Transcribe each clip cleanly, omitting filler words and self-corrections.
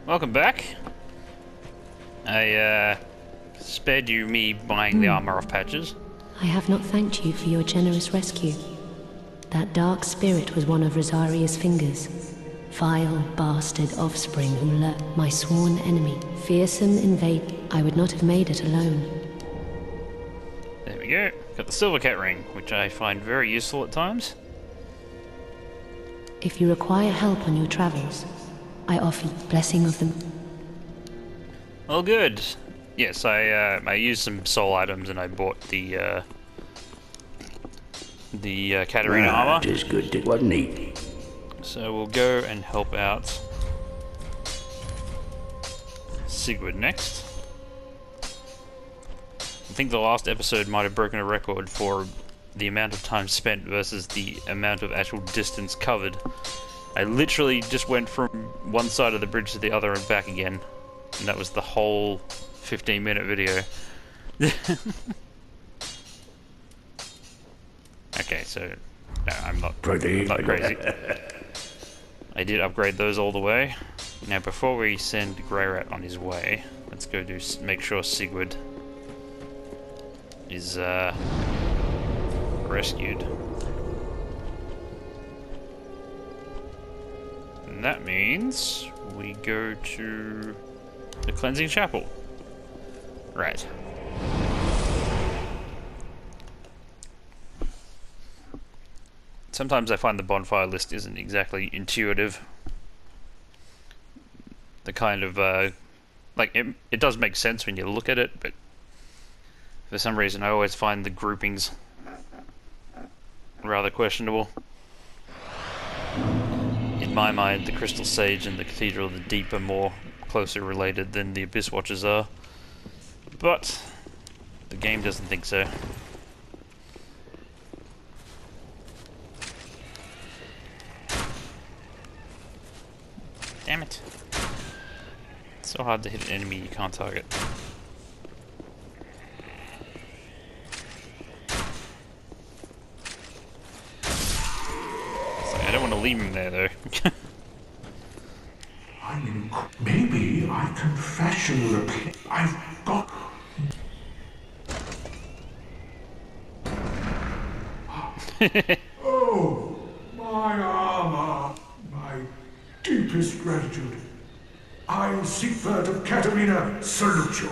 welcome back. I spared you me buying the armor off Patches. I have not thanked you for your generous rescue. That dark spirit was one of Rosaria's fingers. Vile bastard offspring who lurked, my sworn enemy. Fearsome invade. I would not have made it alone. There we go. Got the silver cat ring, which I find very useful at times. If you require help on your travels, I offer blessing of them. Well, good. Yes, I used some soul items and I bought the Katarina armor. It is good, wasn't he? So we'll go and help out Siegward next. I think the last episode might have broken a record for the amount of time spent versus the amount of actual distance covered. I literally just went from one side of the bridge to the other and back again, and that was the whole 15-minute video. Okay, so no, I'm not crazy. I did upgrade those all the way. Now, before we send Greyrat on his way, let's go make sure Siegward is rescued. And that means we go to the cleansing chapel. Right. Sometimes I find the bonfire list isn't exactly intuitive. The kind of, like, it does make sense when you look at it, but for some reason I always find the groupings rather questionable. In my mind, the Crystal Sage and the Cathedral of the Deep are more closely related than the Abyss Watchers are, but the game doesn't think so. Damn it. It's so hard to hit an enemy you can't target. It's like, I don't want to leave him there though. I mean, maybe I can fashion the I've got... Oh, my armor. My deepest gratitude. I, Siegward of Katarina, salute you.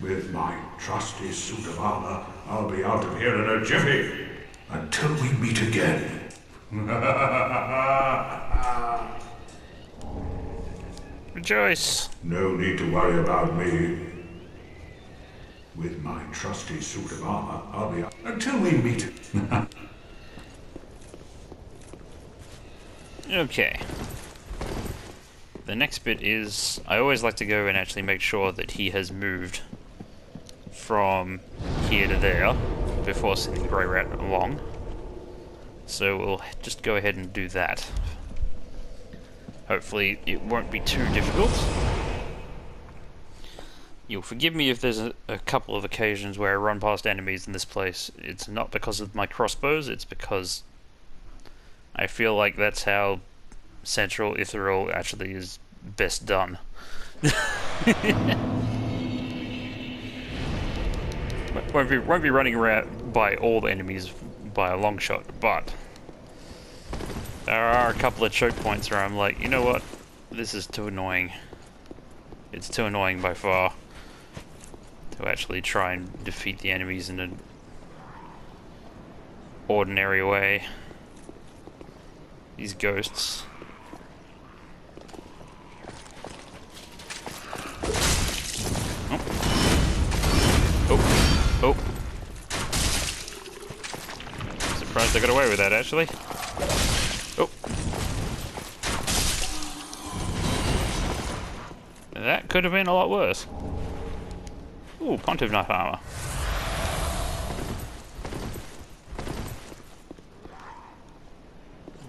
With my trusty suit of armor, I'll be out of here in a jiffy. Until we meet again. Rejoice! No need to worry about me. With my trusty suit of armor, I'll be out until we meet. Okay. The next bit is, I always like to go and actually make sure that he has moved from here to there before sending Greyrat along. So we'll just go ahead and do that. Hopefully it won't be too difficult. You'll forgive me if there's a couple of occasions where I run past enemies in this place. It's not because of my crossbows, it's because I feel like that's how Central Irithyll actually is best done. won't be running around by all the enemies by a long shot, but there are a couple of choke points where I'm like, you know what, this is too annoying. It's too annoying by far to actually try and defeat the enemies in an ordinary way. These ghosts. Oh. Surprised I got away with that, actually. Oh. That could have been a lot worse. Ooh, Pontiff Knife armor.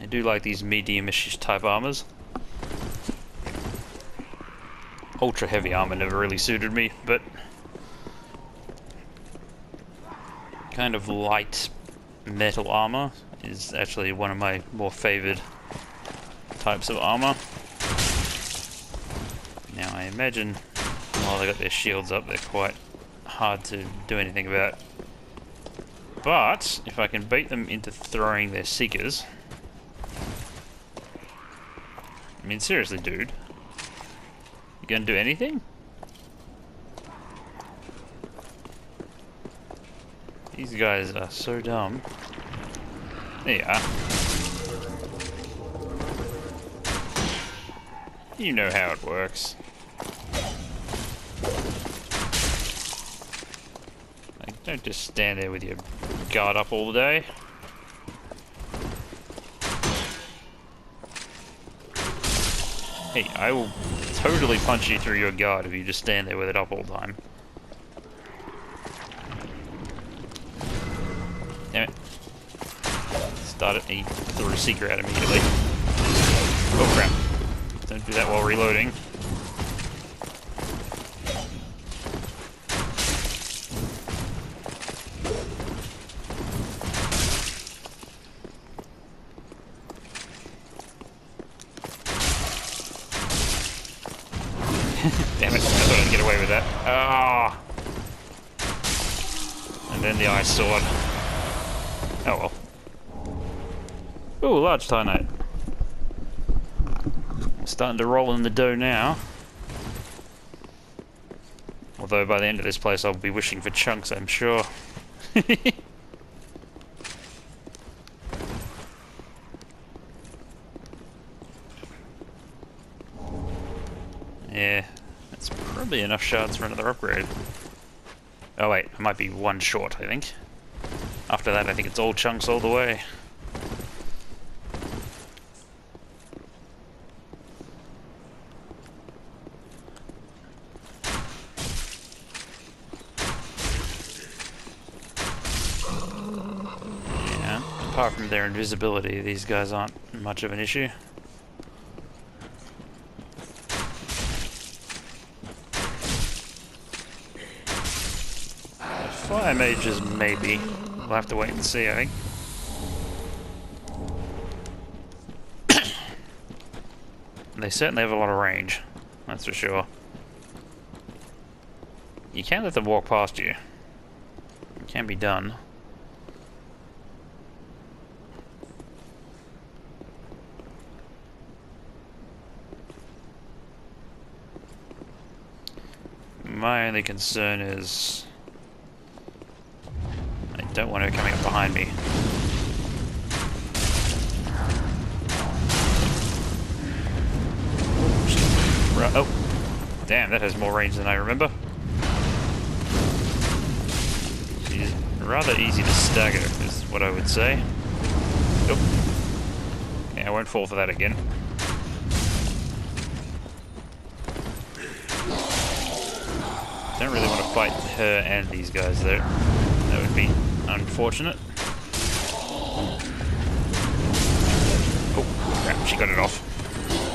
I do like these medium-ish type armors. Ultra heavy armor never really suited me, but kind of light metal armor is actually one of my more favored types of armor. Now I imagine while they got their shields up, they're quite hard to do anything about. But if I can bait them into throwing their seekers, I mean, seriously, dude, you gonna do anything? These guys are so dumb. There you are. You know how it works. Like, don't just stand there with your guard up all day. Hey, I will totally punch you through your guard if you just stand there with it up all the time. Damn it. Start it, he threw a seeker out immediately. Oh crap. Don't do that while reloading. Damn it, I thought I'd get away with that. Ah! And then the ice sword. Oh well. Ooh, large Titanite. Starting to roll in the dough now. Although by the end of this place I'll be wishing for chunks, I'm sure. Yeah, that's probably enough shards for another upgrade. Oh wait, I might be one short, I think. After that I think it's all chunks all the way. Apart from their invisibility, these guys aren't much of an issue. Fire mages, maybe. We'll have to wait and see, I think. They certainly have a lot of range, that's for sure. You can't let them walk past you. It can be done. My only concern is I don't want her coming up behind me. Oh, damn, that has more range than I remember. She's rather easy to stagger, is what I would say. Nope. Okay, I won't fall for that again. Don't really want to fight her and these guys though. That would be unfortunate. Oh, crap, she got it off.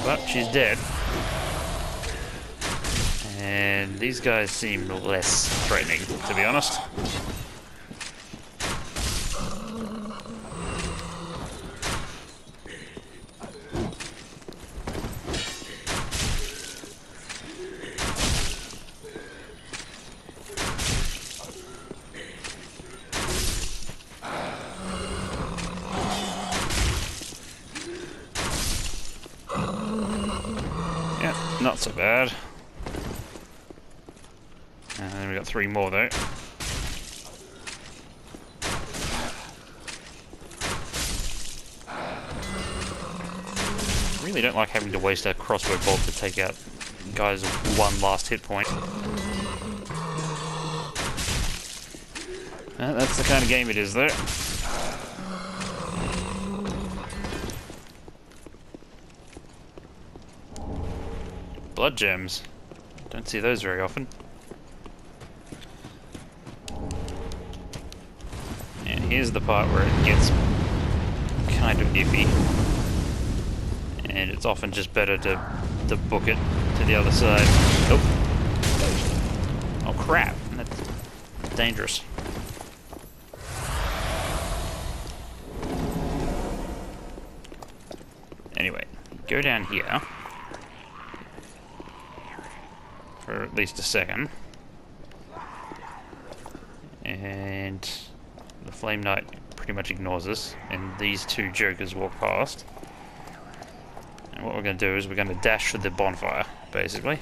But she's dead. And these guys seem less threatening, to be honest. Not so bad. And then we got 3 more though. Really don't like having to waste a crossbow bolt to take out guys with 1 last hit point. That's the kind of game it is though. Blood gems. Don't see those very often. And here's the part where it gets kind of iffy. And it's often just better to book it to the other side. Oh. Oh crap. That's dangerous. Anyway, go down here. for at least a second. And the Flame Knight pretty much ignores us, and these two jokers walk past. And what we're going to do is we're going to dash for the bonfire, basically.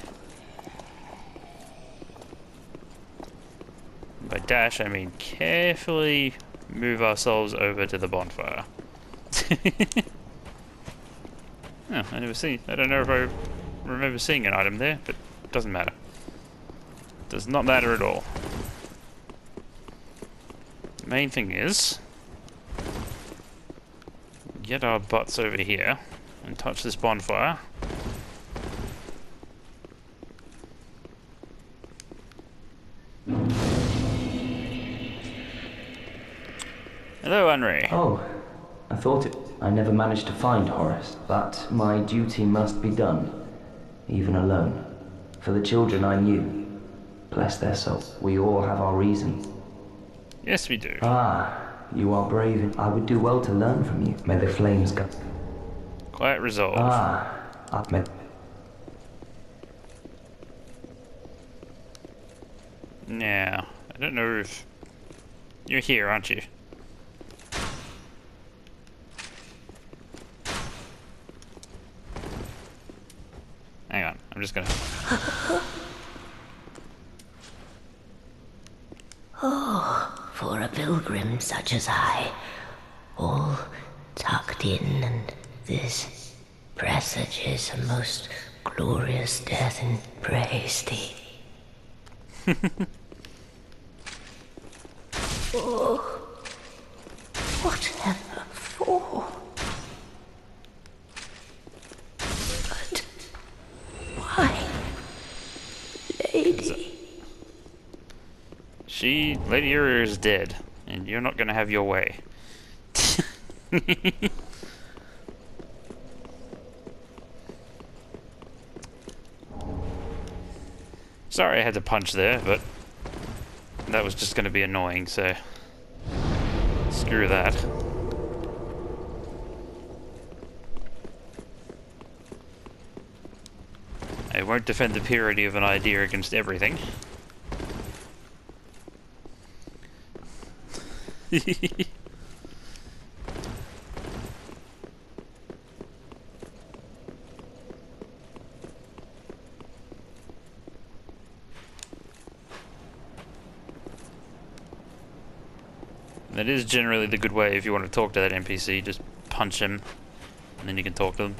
By dash, I mean carefully move ourselves over to the bonfire. Oh, I don't know if I remember seeing an item there, but it doesn't matter. Does not matter at all. The main thing is get our butts over here and touch this bonfire. Hello, Anri. Oh, I thought it. I never managed to find Horace, but my duty must be done, even alone. For the children I knew, bless their souls. We all have our reasons. Yes, we do. Ah, you are brave. I would do well to learn from you. May the flames go. Quiet resolve. May. Now, I don't know if you're here, aren't you? Hang on, I'm just gonna... Oh, for a pilgrim such as I, all tucked in, and this presages a most glorious death, and praise thee. Oh, whatever for? But why, lady? Lady Uri is dead, and you're not gonna have your way. Sorry I had to punch there, but that was just gonna be annoying, so screw that. I won't defend the purity of an idea against everything. That is generally the good way if you want to talk to that NPC, just punch him and then you can talk to them.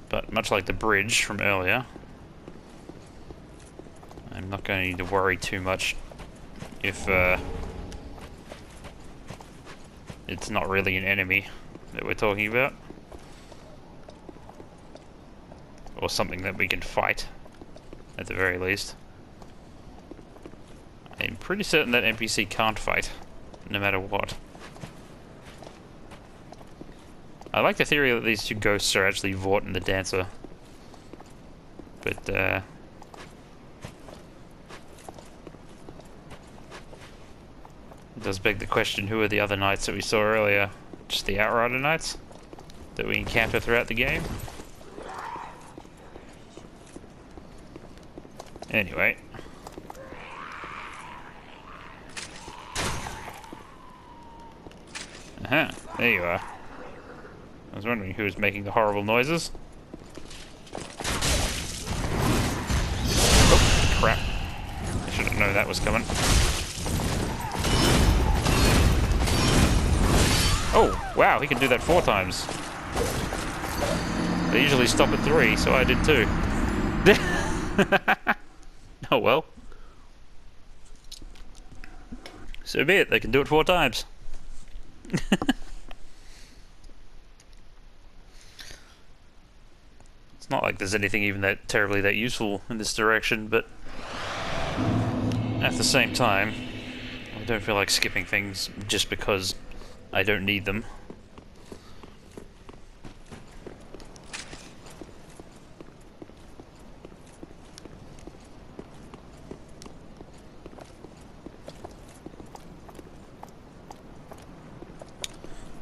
But much like the bridge from earlier, I'm not going to worry too much if it's not really an enemy that we're talking about, or something that we can fight at the very least. I'm pretty certain that NPC can't fight no matter what. I like the theory that these two ghosts are actually Vort and the Dancer, but it does beg the question, who are the other knights that we saw earlier? Just the Outrider knights that we encounter throughout the game? Anyway. Aha, there you are. I was wondering who was making the horrible noises. Oh, crap. I should have known that was coming. Oh, wow, he can do that 4 times. They usually stop at 3, so I did too. Oh well. So be it, they can do it 4 times. It's not like there's anything even that terribly that useful in this direction, but at the same time, I don't feel like skipping things just because I don't need them.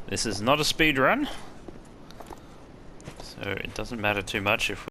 This is not a speed run, so it doesn't matter too much if